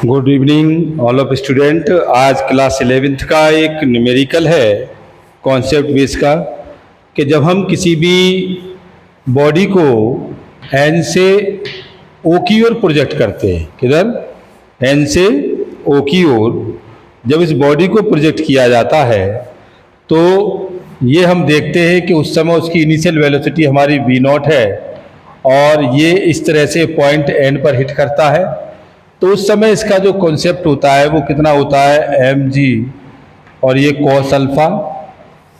Good evening all of student. आज class 11th का एक न्यूमेरिकल है कॉन्सेप्ट बेस का, कि जब हम किसी भी बॉडी को एन से ओ की ओर प्रोजेक्ट करते हैं, किधर एन से ओ की ओर जब इस बॉडी को प्रोजेक्ट किया जाता है तो ये हम देखते हैं कि उस समय उसकी इनिशियल वेलोसिटी हमारी v नॉट है और ये इस तरह से पॉइंट एन पर हिट करता है। तो उस समय इसका जो कॉन्सेप्ट होता है वो कितना होता है mg और ये कॉस अल्फा,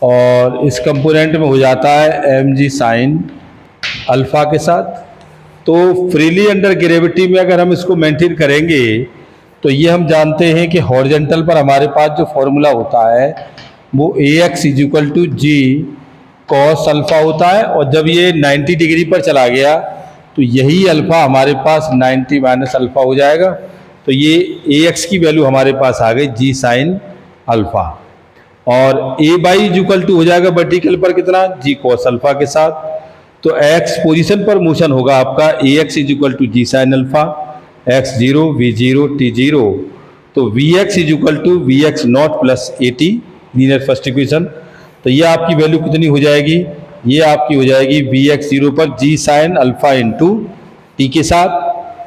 और इस कंपोनेंट में हो जाता है mg साइन अल्फा के साथ। तो फ्रीली अंडर ग्रेविटी में अगर हम इसको मेंटेन करेंगे तो ये हम जानते हैं कि हॉरिजॉन्टल पर हमारे पास जो फॉर्मूला होता है वो ax equal to g cos alpha होता है, और जब ये 90 डिग्री पर चला गया तो यही अल्फा हमारे पास 90 माइनस अल्फा हो जाएगा। तो ये ax की वैल्यू हमारे पास आ गई जी साइन अल्फा, और a बाई इक्वल टू हो जाएगा वर्टिकल पर कितना जी कॉस अल्फा के साथ। तो x पोजीशन पर मोशन होगा आपका ax equal to g sine alpha, x0 v0 t0। तो vx equal to vx naught plus at linear first equation. तो ये आपकी वैल्यू कितनी हो जाएगी, ये आपकी हो जाएगी vx0 पर जी साइन अल्फा इंटू टी के साथ,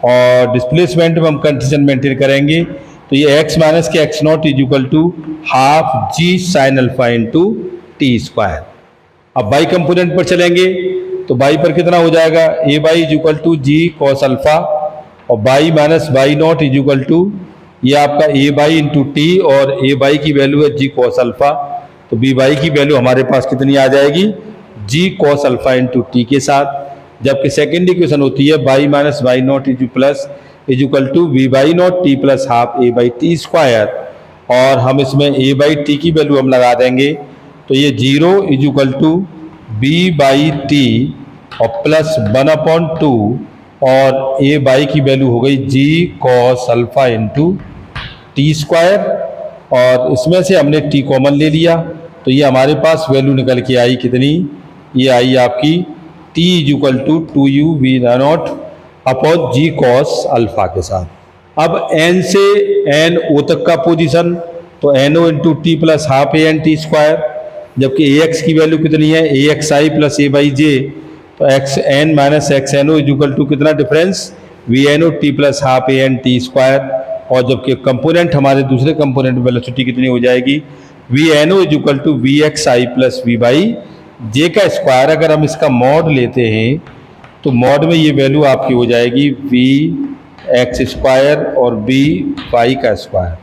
और डिस्प्लेसमेंट में हम कंडीशन मेंटेन करेंगे तो ये x माइनस के x naught is equal to half g sine alpha into t square. अब बाई कंपोनेंट पर चलेंगे तो बाई पर कितना हो जाएगा a y is equal to g cos alpha, और y minus y naught is equal to ये आपका ए बाई इंटू टी, और ए बाई की वैल्यू है जी कॉस अल्फा। तो बी बाई की वैल्यू हमारे पास कितनी आ जाएगी g cos alpha into t के साथ, जबकि सेकेंड इक्वेशन होती है y minus y naught is plus is equal to v y naught t plus half a y t square, और हम इसमें ए बाई टी की वैल्यू हम लगा देंगे तो ये 0 is equal to v y t और प्लस 1/2, और ए बाई की वैल्यू हो गई g cos alpha into t square, और इसमें से हमने टी कॉमन ले लिया तो ये हमारे पास वैल्यू निकल के आई कितनी, ये आई आपकी t is equal to 2u v naught upon g cos alpha के साथ। अब n से n o तक का पोजीशन तो no into t plus half a n t square, जबकि ax की वैल्यू कितनी है ax i plus a y j, तो x n minus x n o is equal to कितना difference v n o t plus half a n t square, और जबकि component हमारे दूसरे कंपोनेंट वेलोसिटी कितनी हो जाएगी v n o is equal to v x i plus v y j का square. अगर हम इसका मॉड लेते हैं तो मॉड में ये वैल्यू आपकी हो जाएगी वी एक्स स्क्वायर और बी वाई का स्क्वायर,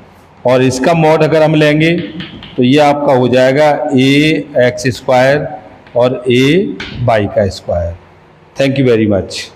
और इसका मॉड अगर हम लेंगे तो ये आपका हो जाएगा ए एक्स स्क्वायर और ए वाई का square. Thank you very much.